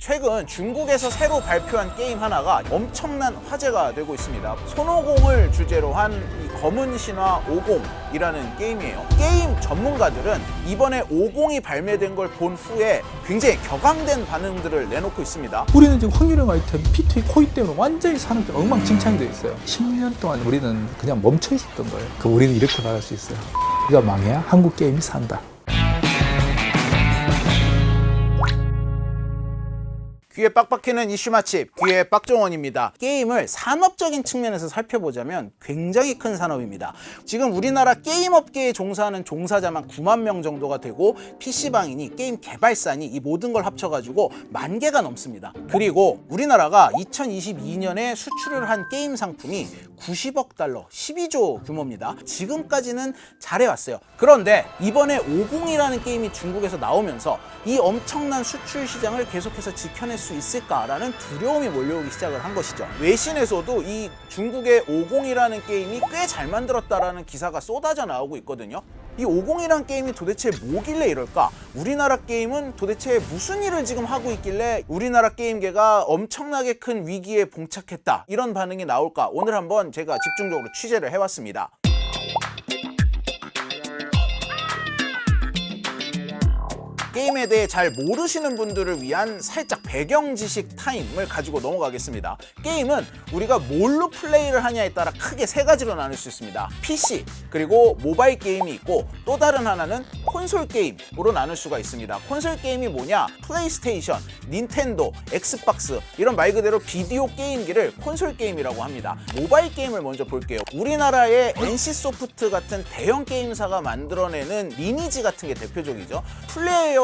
최근 중국에서 새로 발표한 게임 하나가 엄청난 화제가 되고 있습니다. 손오공을 주제로 한 이 검은 신화 50이라는 게임이에요. 게임 전문가들은 이번에 50이 발매된 걸 본 후에 굉장히 격앙된 반응들을 내놓고 있습니다. 우리는 지금 확률형 아이템 P2E 코인 때문에 완전히 산업이 엉망진창이 되어 있어요. 10년 동안 우리는 그냥 멈춰 있었던 거예요. 우리는 이렇게 말할 수 있어요. 우리가 망해야 한국 게임이 산다. 귀에 빡빡히는 이슈 맛집, 귀에 빡종원입니다. 게임을 산업적인 측면에서 살펴보자면 굉장히 큰 산업입니다. 지금 우리나라 게임 업계에 종사하는 종사자만 9만 명 정도가 되고 PC방이니 게임 개발사니 이 모든 걸 합쳐가지고 10,000개가 넘습니다. 그리고 우리나라가 2022년에 수출을 한 게임 상품이 90억 달러, 12조 규모입니다. 지금까지는 잘해왔어요. 그런데 이번에 50이라는 게임이 중국에서 나오면서 이 엄청난 수출 시장을 계속해서 지켜낼 수 있을까라는 두려움이 몰려오기 시작을 한 것이죠. 외신에서도 이 중국의 50이라는 게임이 꽤 잘 만들었다라는 기사가 쏟아져 나오고 있거든요. 이 50이라는 게임이 도대체 뭐길래 이럴까? 우리나라 게임은 도대체 무슨 일을 지금 하고 있길래 우리나라 게임계가 엄청나게 큰 위기에 봉착했다, 이런 반응이 나올까? 오늘 한번 제가 집중적으로 취재를 해왔습니다. 게임에 대해 잘 모르시는 분들을 위한 살짝 배경 지식 타임을 가지고 넘어가겠습니다. 게임은 우리가 뭘로 플레이를 하냐에 따라 크게 세 가지로 나눌 수 있습니다. PC, 그리고 모바일 게임이 있고 또 다른 하나는 콘솔 게임으로 나눌 수가 있습니다. 콘솔 게임이 뭐냐? 플레이스테이션, 닌텐도, 엑스박스 이런 말 그대로 비디오 게임기를 콘솔 게임이라고 합니다. 모바일 게임을 먼저 볼게요. 우리나라의 NC소프트 같은 대형 게임사가 만들어내는 리니지 같은 게 대표적이죠.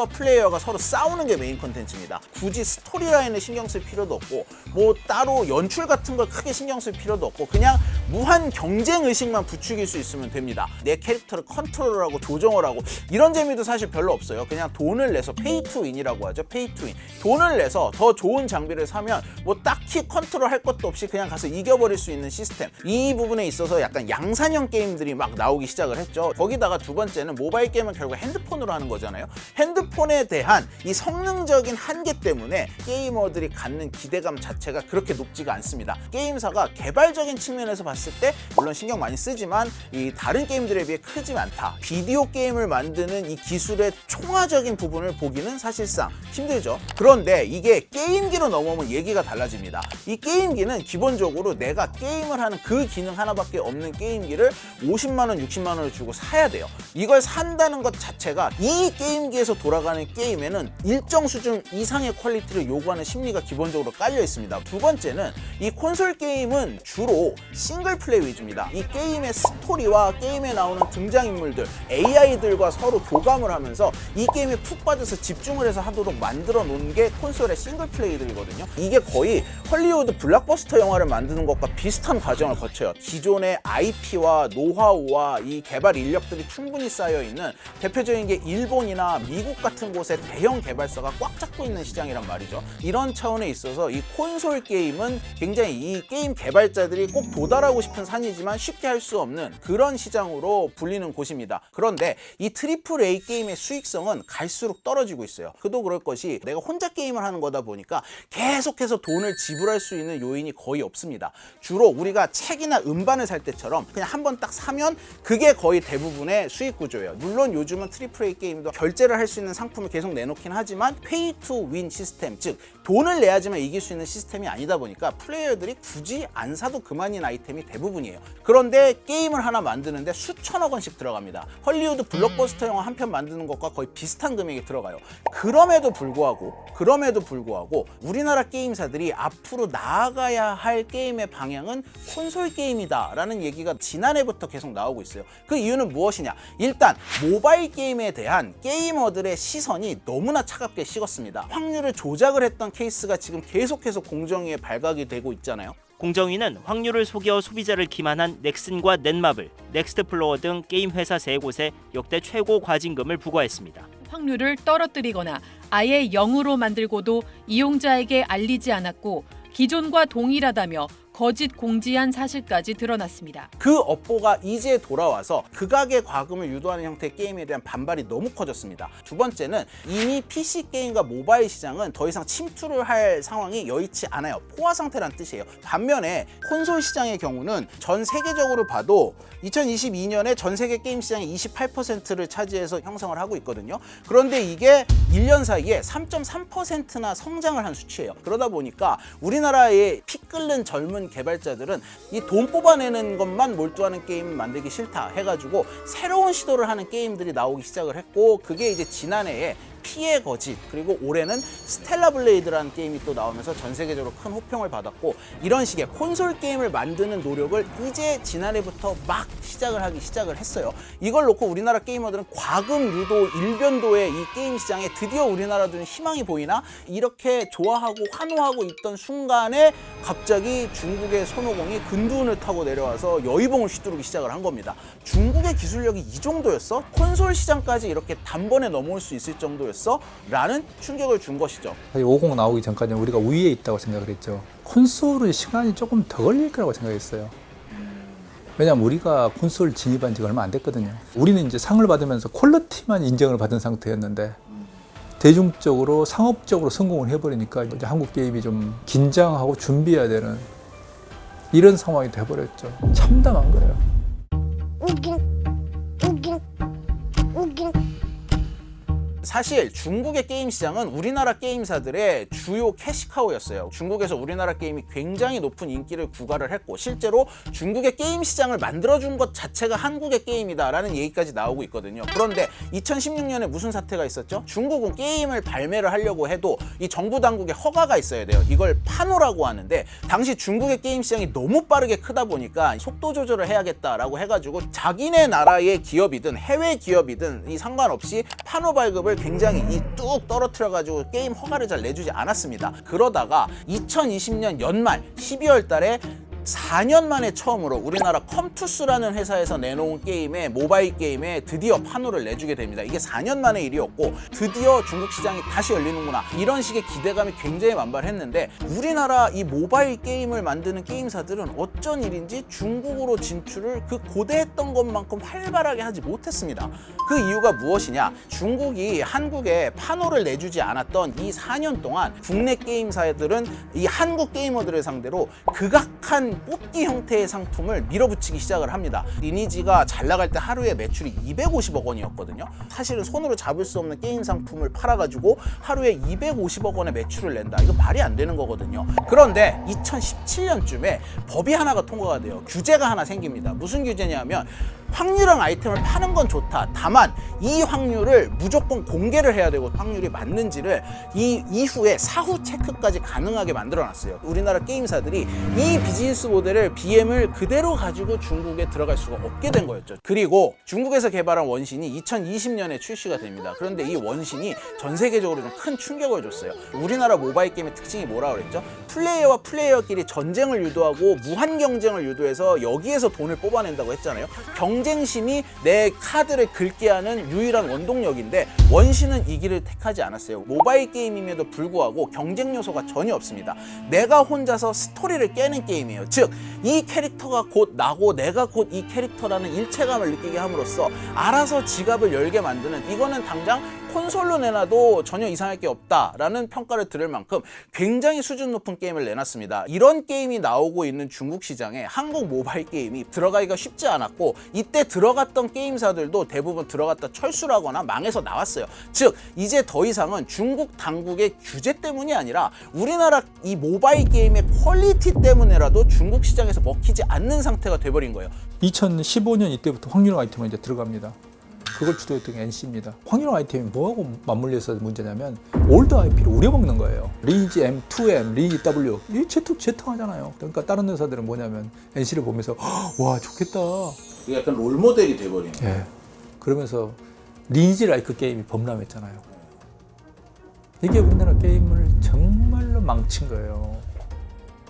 플레이어가 서로 싸우는 게 메인 컨텐츠입니다. 굳이 스토리라인을 신경 쓸 필요도 없고 뭐 따로 연출 같은 걸 크게 신경 쓸 필요도 없고 그냥 무한 경쟁 의식만 부추길 수 있으면 됩니다. 내 캐릭터를 컨트롤하고 조정을 하고 이런 재미도 사실 별로 없어요. 그냥 돈을 내서 페이 투 윈이라고 하죠. 페이 투 윈. 돈을 내서 더 좋은 장비를 사면 뭐 딱히 컨트롤 할 것도 없이 그냥 가서 이겨버릴 수 있는 시스템. 이 부분에 있어서 약간 양산형 게임들이 막 나오기 시작을 했죠. 거기다가 두 번째는 모바일 게임은 결국 핸드폰으로 하는 거잖아요. 핸드폰에 대한 이 성능적인 한계 때문에 게이머들이 갖는 기대감 자체가 그렇게 높지가 않습니다. 게임사가 개발적인 측면에서 봤을 때 물론 신경 많이 쓰지만 이 다른 게임들에 비해 크지 않다. 비디오 게임을 만드는 이 기술의 총화적인 부분을 보기는 사실상 힘들죠. 그런데 이게 게임기로 넘어오면 얘기가 달라집니다. 이 게임기는 기본적으로 내가 게임을 하는 그 기능 하나밖에 없는 게임기를 50만 원, 60만 원을 주고 사야 돼요. 이걸 산다는 것 자체가 이 게임기에서 돌아가는 게임에는 일정 수준 이상의 퀄리티를 요구하는 심리가 기본적으로 깔려 있습니다. 두 번째는 이 콘솔 게임은 주로 싱글 플레이 위주입니다. 이 게임의 스토리와 게임에 나오는 등장인물들, AI들과 서로 교감을 하면서 이 게임에 푹 빠져서 집중을 해서 하도록 만들어 놓은 게 콘솔의 싱글 플레이들이거든요. 이게 거의 헐리우드 블록버스터 영화를 만드는 것과 비슷한 과정을 거쳐요. 기존의 IP와 노하우와 이 개발 인력들이 충분히 쌓여 있는 대표적인 게 일본이나 미국 같은 곳에 대형 개발사가 꽉 잡고 있는 시장이란 말이죠. 이런 차원에 있어서 이 콘솔 게임은 굉장히 이 게임 개발자들이 꼭 도달하고 싶은 산이지만 쉽게 할 수 없는 그런 시장으로 불리는 곳입니다. 그런데 이 트리플 A 게임의 수익성은 갈수록 떨어지고 있어요. 그도 그럴 것이 내가 혼자 게임을 하는 거다 보니까 계속해서 돈을 지불할 수 있는 요인이 거의 없습니다. 주로 우리가 책이나 음반을 살 때처럼 그냥 한번 딱 사면 그게 거의 대부분의 수익 구조예요. 물론 요즘은 트리플 A 게임도 결제를 할 수 있는 상품을 계속 내놓긴 하지만 페이 투 윈 시스템, 즉 돈을 내야지만 이길 수 있는 시스템이 아니다 보니까 플레이어들이 굳이 안 사도 그만인 아이템이 대부분이에요. 그런데 게임을 하나 만드는데 수천억 원씩 들어갑니다. 헐리우드 블록버스터 영화 한 편 만드는 것과 거의 비슷한 금액이 들어가요. 그럼에도 불구하고 우리나라 게임사들이 앞으로 나아가야 할 게임의 방향은 콘솔 게임이다라는 얘기가 지난해부터 계속 나오고 있어요. 그 이유는 무엇이냐? 일단 모바일 게임에 대한 게이머들의 시선이 너무나 차갑게 식었습니다. 확률을 조작을 했던 케이스가 지금 계속해서 공정위에 발각이 되고 있잖아요. 공정위는 확률을 속여 소비자를 기만한 넥슨과 넷마블, 넥스트플로어 등 게임 회사 3곳에 역대 최고 과징금을 부과했습니다. 확률을 떨어뜨리거나 아예 0으로 만들고도 이용자에게 알리지 않았고 기존과 동일하다며 거짓 공지한 사실까지 드러났습니다. 그 업보가 이제 돌아와서 극악의 과금을 유도하는 형태의 게임에 대한 반발이 너무 커졌습니다. 두 번째는 이미 PC 게임과 모바일 시장은 더 이상 침투를 할 상황이 여의치 않아요. 포화 상태란 뜻이에요. 반면에 콘솔 시장의 경우는 전 세계적으로 봐도 2022년에 전 세계 게임 시장의 28%를 차지해서 형성을 하고 있거든요. 그런데 이게 1년 사이에 3.3%나 성장을 한 수치예요. 그러다 보니까 우리나라의 피 끓는 젊은 개발자들은 이 돈 뽑아내는 것만 몰두하는 게임 만들기 싫다 해가지고 새로운 시도를 하는 게임들이 나오기 시작을 했고, 그게 이제 지난해에 피의 거짓, 그리고 올해는 스텔라 블레이드라는 게임이 또 나오면서 전 세계적으로 큰 호평을 받았고, 이런 식의 콘솔 게임을 만드는 노력을 이제 지난해부터 막 시작을 했어요. 이걸 놓고 우리나라 게이머들은 과금 유도 일변도의 이 게임 시장에 드디어 우리나라도 희망이 보이나, 이렇게 좋아하고 환호하고 있던 순간에 갑자기 중국의 손오공이 근두운을 타고 내려와서 여의봉을 휘두르기 시작을 한 겁니다. 중국의 기술력이 이 정도였어? 콘솔 시장까지 이렇게 단번에 넘어올 수 있을 정도였어? 라는 충격을 준 것이죠. 50 나오기 전까지는 우리가 우위에 있다고 생각을 했죠. 콘솔은 시간이 조금 더 걸릴 거라고 생각했어요. 왜냐하면 우리가 콘솔 진입한 지가 얼마 안 됐거든요. 우리는 이제 상을 받으면서 퀄리티만 인정을 받은 상태였는데, 대중적으로 상업적으로 성공을 해버리니까 이제 한국 게임이 좀 긴장하고 준비해야 되는 이런 상황이 돼버렸죠. 참담한 거예요. 사실 중국의 게임 시장은 우리나라 게임사들의 주요 캐시카우였어요. 중국에서 우리나라 게임이 굉장히 높은 인기를 구가를 했고, 실제로 중국의 게임 시장을 만들어준 것 자체가 한국의 게임이다라는 얘기까지 나오고 있거든요. 그런데 2016년에 무슨 사태가 있었죠? 중국은 게임을 발매를 하려고 해도 이 정부 당국의 허가가 있어야 돼요. 이걸 파노라고 하는데, 당시 중국의 게임 시장이 너무 빠르게 크다 보니까 속도 조절을 해야겠다라고 해가지고 자기네 나라의 기업이든 해외 기업이든 이 상관없이 파노 발급을 굉장히 뚝 떨어뜨려가지고 게임 허가를 잘 내주지 않았습니다. 그러다가 2020년 연말 12월 달에 4년 만에 처음으로 우리나라 컴투스라는 회사에서 내놓은 게임에, 모바일 게임에 드디어 판호를 내주게 됩니다. 이게 4년 만의 일이었고, 드디어 중국 시장이 다시 열리는구나, 이런 식의 기대감이 굉장히 만발했는데, 우리나라 이 모바일 게임을 만드는 게임사들은 어쩐 일인지 중국으로 진출을 그 고대했던 것만큼 활발하게 하지 못했습니다. 그 이유가 무엇이냐? 중국이 한국에 판호를 내주지 않았던 이 4년 동안 국내 게임사들은 이 한국 게이머들을 상대로 극악한 뽑기 형태의 상품을 밀어붙이기 시작을 합니다. 리니지가 잘 나갈 때 하루에 매출이 250억 원이었거든요. 사실은 손으로 잡을 수 없는 게임 상품을 팔아가지고 하루에 250억 원의 매출을 낸다. 이거 말이 안 되는 거거든요. 그런데 2017년쯤에 법이 하나가 통과가 돼요. 규제가 하나 생깁니다. 무슨 규제냐면, 확률형 아이템을 파는 건 좋다. 다만 이 확률을 무조건 공개를 해야 되고, 확률이 맞는지를 이 이후에 사후 체크까지 가능하게 만들어놨어요. 우리나라 게임사들이 이 비즈니스 모델을 BM을 그대로 가지고 중국에 들어갈 수가 없게 된 거였죠. 그리고 중국에서 개발한 원신이 2020년에 출시가 됩니다. 그런데 이 원신이 전 세계적으로 좀 큰 충격을 줬어요. 우리나라 모바일 게임의 특징이 뭐라 그랬죠? 플레이어와 플레이어끼리 전쟁을 유도하고 무한 경쟁을 유도해서 여기에서 돈을 뽑아낸다고 했잖아요. 경쟁심이 내 카드를 긁게 하는 유일한 원동력인데, 원신은 이 길을 택하지 않았어요. 모바일 게임임에도 불구하고 경쟁 요소가 전혀 없습니다. 내가 혼자서 스토리를 깨는 게임이에요. 즉, 이 캐릭터가 곧 나고 내가 곧 이 캐릭터라는 일체감을 느끼게 함으로써 알아서 지갑을 열게 만드는, 이거는 당장 콘솔로 내놔도 전혀 이상할 게 없다라는 평가를 들을 만큼 굉장히 수준 높은 게임을 내놨습니다. 이런 게임이 나오고 있는 중국 시장에 한국 모바일 게임이 들어가기가 쉽지 않았고, 이때 들어갔던 게임사들도 대부분 들어갔다 철수를 하거나 망해서 나왔어요. 즉, 이제 더 이상은 중국 당국의 규제 때문이 아니라 우리나라 이 모바일 게임의 퀄리티 때문에라도 중국 시장에서 먹히지 않는 상태가 돼버린 거예요. 2015년 이때부터 확률 아이템을 이제 들어갑니다. 그걸 주도했던 게 NC입니다. 확률 아이템이 뭐하고 맞물려서 문제냐면, 올드 IP를 우려먹는 거예요. 리니지 M, 2M, 리니지 W, 이 재탕하잖아요. 그러니까 다른 회사들은 뭐냐면 NC를 보면서 와 좋겠다. 이게 약간 롤모델이 돼버리는 거예요. 예. 그러면서 리니지 라이크 게임이 범람했잖아요. 이게 우리나라 게임을 정말로 망친 거예요.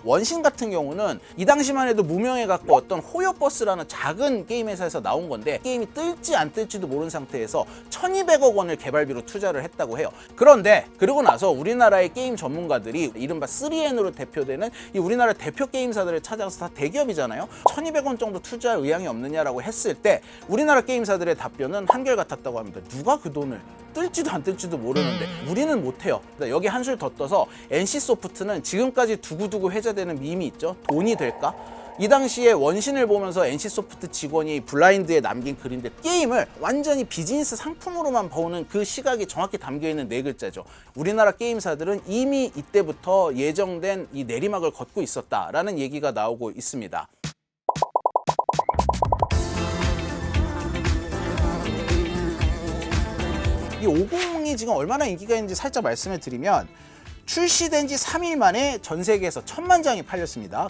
원신 같은 경우는 이 당시만 해도 무명해갖고 어떤 호요버스라는 작은 게임 회사에서 나온 건데 게임이 뜰지 안 뜰지도 모르는 상태에서 1200억 원을 개발비로 투자를 했다고 해요. 그런데 그러고 나서 우리나라의 게임 전문가들이 이른바 3N으로 대표되는 이 우리나라 대표 게임사들을 찾아가서 다 대기업이잖아요. 1200원 정도 투자할 의향이 없느냐라고 했을 때 우리나라 게임사들의 답변은 한결같았다고 합니다. 누가 그 돈을 뜰지도 안 뜰지도 모르는데 우리는 못해요. 여기 한술 더 떠서 NC소프트는 지금까지 두고두고 회자되는 밈이 있죠. 돈이 될까? 이 당시에 원신을 보면서 NC소프트 직원이 블라인드에 남긴 글인데 게임을 완전히 비즈니스 상품으로만 보는 그 시각이 정확히 담겨있는 네 글자죠. 우리나라 게임사들은 이미 이때부터 예정된 이 내리막을 걷고 있었다라는 얘기가 나오고 있습니다. 이 50이 지금 얼마나 인기가 있는지 살짝 말씀을 드리면 출시된 지 3일 만에 전 세계에서 1000만 장이 팔렸습니다.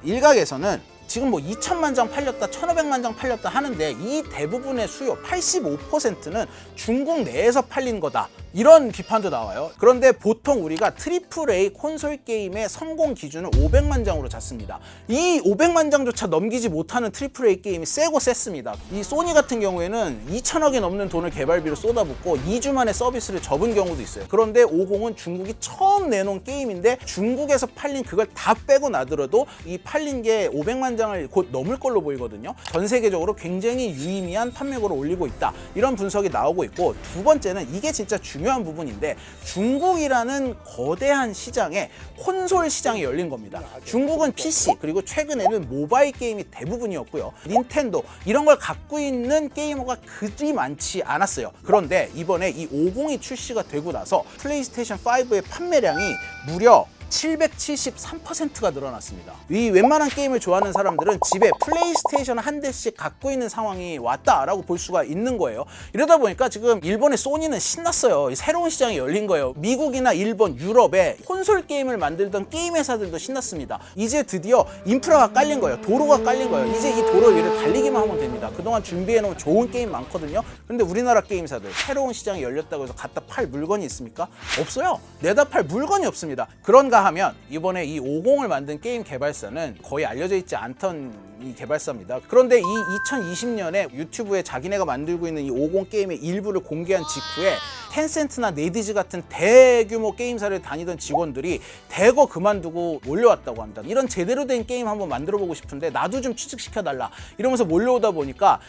일각에서는 지금 뭐 2000만 장 팔렸다, 1500만 장 팔렸다 하는데 이 대부분의 수요 85%는 중국 내에서 팔린 거다. 이런 비판도 나와요. 그런데 보통 우리가 AAA 콘솔 게임의 성공 기준을 500만 장으로 잡습니다. 이 500만 장조차 넘기지 못하는 AAA 게임이 세고 셌습니다. 이 소니 같은 경우에는 2000억이 넘는 돈을 개발비로 쏟아붓고 2주 만에 서비스를 접은 경우도 있어요. 그런데 50은 중국이 처음 내놓은 게임인데 중국에서 팔린 그걸 다 빼고 나더라도 이 팔린 게 500만 장을 곧 넘을 걸로 보이거든요. 전 세계적으로 굉장히 유의미한 판매고를 올리고 있다. 이런 분석이 나오고 있고, 두 번째는 이게 진짜 중요한 부분인데 중국이라는 거대한 시장에 콘솔 시장이 열린 겁니다. 중국은 PC 그리고 최근에는 모바일 게임이 대부분이었고요. 닌텐도 이런 걸 갖고 있는 게이머가 그리 많지 않았어요. 그런데 이번에 이 50이 출시가 되고 나서 플레이스테이션 5의 판매량이 무려 773%가 늘어났습니다. 이 웬만한 게임을 좋아하는 사람들은 집에 플레이스테이션 한 대씩 갖고 있는 상황이 왔다라고 볼 수가 있는 거예요. 이러다 보니까 지금 일본의 소니는 신났어요. 새로운 시장이 열린 거예요. 미국이나 일본, 유럽에 콘솔 게임을 만들던 게임 회사들도 신났습니다. 이제 드디어 인프라가 깔린 거예요. 도로가 깔린 거예요. 이제 이 도로 위를 달리기만 하면 됩니다. 그동안 준비해놓은 좋은 게임 많거든요. 근데 우리나라 게임사들 새로운 시장이 열렸다고 해서 갖다 팔 물건이 있습니까? 없어요. 내다 팔 물건이 없습니다. 그런가 하면 이번에 이 50을 만든 게임 개발사는 거의 알려져 있지 않던 이 개발사입니다. 그런데 이 2020년에 유튜브에 자기네가 만들고 있는 이 50 게임의 일부를 공개한 직후에 텐센트나 네디즈 같은 대규모 게임사를 다니던 직원들이 대거 그만두고 몰려왔다고 합니다. 이런 제대로 된 게임 한번 만들어보고 싶은데 나도 좀 취직시켜달라 이러면서 몰려오다 보니까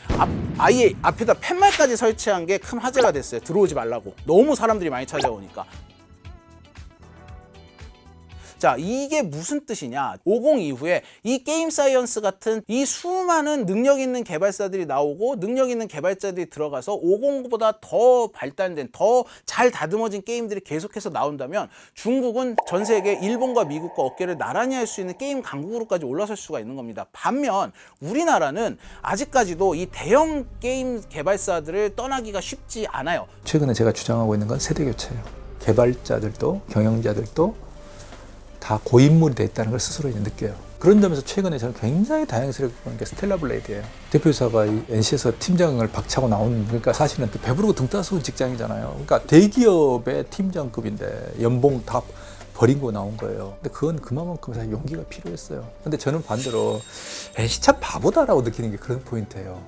아예 앞에다 팻말까지 설치한 게 큰 화제가 됐어요. 들어오지 말라고. 너무 사람들이 많이 찾아오니까. 자, 이게 무슨 뜻이냐? 50 이후에 이 게임 사이언스 같은 이 수많은 능력 있는 개발사들이 나오고 능력 있는 개발자들이 들어가서 50보다 더 발달된, 더 잘 다듬어진 게임들이 계속해서 나온다면 중국은 전 세계 일본과 미국과 어깨를 나란히 할 수 있는 게임 강국으로까지 올라설 수가 있는 겁니다. 반면 우리나라는 아직까지도 이 대형 게임 개발사들을 떠나기가 쉽지 않아요. 최근에 제가 주장하고 있는 건 세대 교체예요. 개발자들도 경영자들도 다 고인물이 됐다는 걸 스스로 이제 느껴요. 그런 점에서 최근에 저는 굉장히 다행스럽게 보는 게 스텔라 블레이드예요. 대표이사가 NC에서 팀장을 박차고 나오는, 그러니까 사실은 배부르고 등 따스러운 직장이잖아요. 그러니까 대기업의 팀장급인데 연봉 다 버리고 나온 거예요. 근데 그건 그만큼 사실 용기가 필요했어요. 근데 저는 반대로 NC 참 바보다라고 느끼는 게 그런 포인트예요.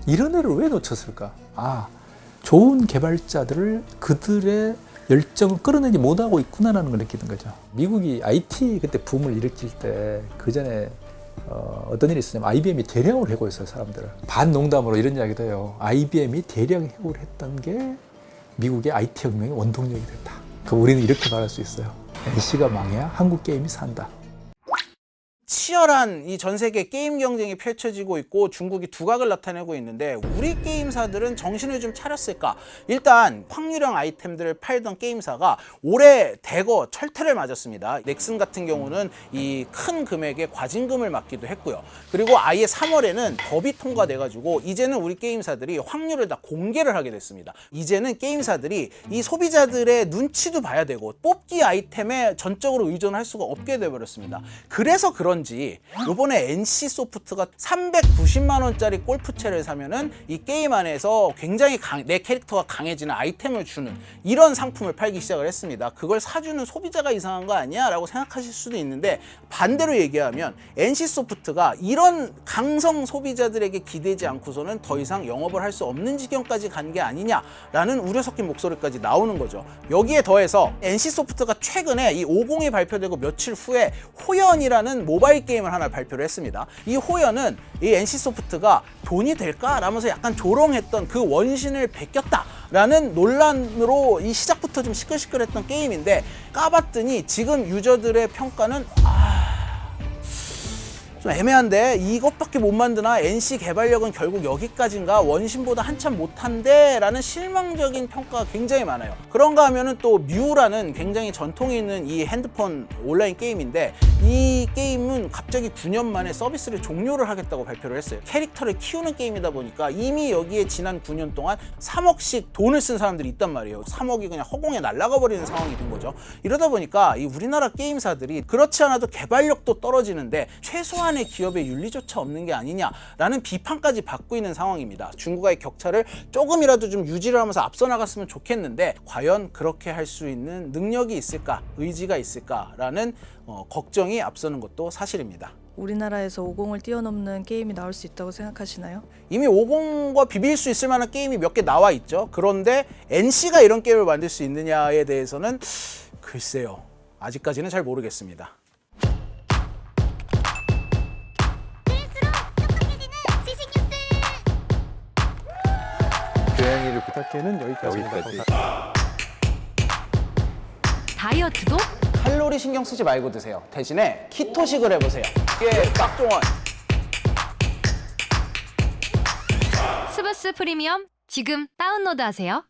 이런 애를 왜 놓쳤을까? 좋은 개발자들을 그들의 열정을 끌어내지 못하고 있구나라는 걸 느끼는 거죠. 미국이 IT 그때 붐을 일으킬 때 그 전에 어떤 일이 있었냐면 IBM이 대량으로 해고했어요, 사람들을. 반농담으로 이런 이야기도 해요. IBM이 대량 해고를 했던 게 미국의 IT 혁명의 원동력이 됐다. 그럼 우리는 이렇게 말할 수 있어요. NC가 망해야 한국 게임이 산다. 치열한 이 전 세계 게임 경쟁이 펼쳐지고 있고 중국이 두각을 나타내고 있는데 우리 게임사들은 정신을 좀 차렸을까? 일단 확률형 아이템들을 팔던 게임사가 올해 대거 철퇴를 맞았습니다. 넥슨 같은 경우는 이 큰 금액의 과징금을 맞기도 했고요. 그리고 아예 3월에는 법이 통과돼가지고 이제는 우리 게임사들이 확률을 다 공개를 하게 됐습니다. 이제는 게임사들이 이 소비자들의 눈치도 봐야 되고 뽑기 아이템에 전적으로 의존할 수가 없게 돼버렸습니다. 그래서 그런지 문제지. 요번에 NC 소프트가 390만 원짜리 골프채를 사면은 이 게임 안에서 굉장히 내 캐릭터가 강해지는 아이템을 주는 이런 상품을 팔기 시작을 했습니다. 그걸 사주는 소비자가 이상한 거 아니야? 라고 생각하실 수도 있는데, 반대로 얘기하면 NC 소프트가 이런 강성 소비자들에게 기대지 않고서는 더 이상 영업을 할 수 없는 지경까지 간 게 아니냐라는 우려 섞인 목소리까지 나오는 거죠. 여기에 더해서 NC 소프트가 최근에 이 50이 발표되고 며칠 후에 호연이라는 모바일 게임을 하나 발표를 했습니다. 이 호연은 이 NC 소프트가 돈이 될까? 라면서 약간 조롱했던 그 원신을 베꼈다라는 논란으로 이 시작부터 좀 시끌시끌했던 게임인데, 까봤더니 지금 유저들의 평가는 좀 애매한데, 이것밖에 못 만드나? NC 개발력은 결국 여기까지인가? 원신보다 한참 못한데? 라는 실망적인 평가가 굉장히 많아요. 그런가 하면은 또 뮤라는 굉장히 전통이 있는 이 핸드폰 온라인 게임인데, 이 게임은 갑자기 9년 만에 서비스를 종료를 하겠다고 발표를 했어요. 캐릭터를 키우는 게임이다 보니까 이미 여기에 지난 9년 동안 3억씩 돈을 쓴 사람들이 있단 말이에요. 3억이 그냥 허공에 날아가 버리는 상황이 된 거죠. 이러다 보니까 이 우리나라 게임사들이 그렇지 않아도 개발력도 떨어지는데 최소한의 기업의 윤리조차 없는 게 아니냐라는 비판까지 받고 있는 상황입니다. 중국과의 격차를 조금이라도 좀 유지를 하면서 앞서 나갔으면 좋겠는데, 과연 그렇게 할 수 있는 능력이 있을까, 의지가 있을까라는 걱정이 앞서는 것도 사실입니다. 우리나라에서 50을 뛰어넘는 게임이 나올 수 있다고 생각하시나요? 이미 50과 비빌 수 있을 만한 게임이 몇 개 나와 있죠. 그런데 NC가 이런 게임을 만들 수 있느냐에 대해서는 글쎄요, 아직까지는 잘 모르겠습니다. 고양이를 부탁해는 여기까지입니다. 다이어트도? 칼로리 신경 쓰지 말고 드세요. 대신에 키토식을 해보세요. 이게 깍종원. 스브스 프리미엄 지금 다운로드하세요.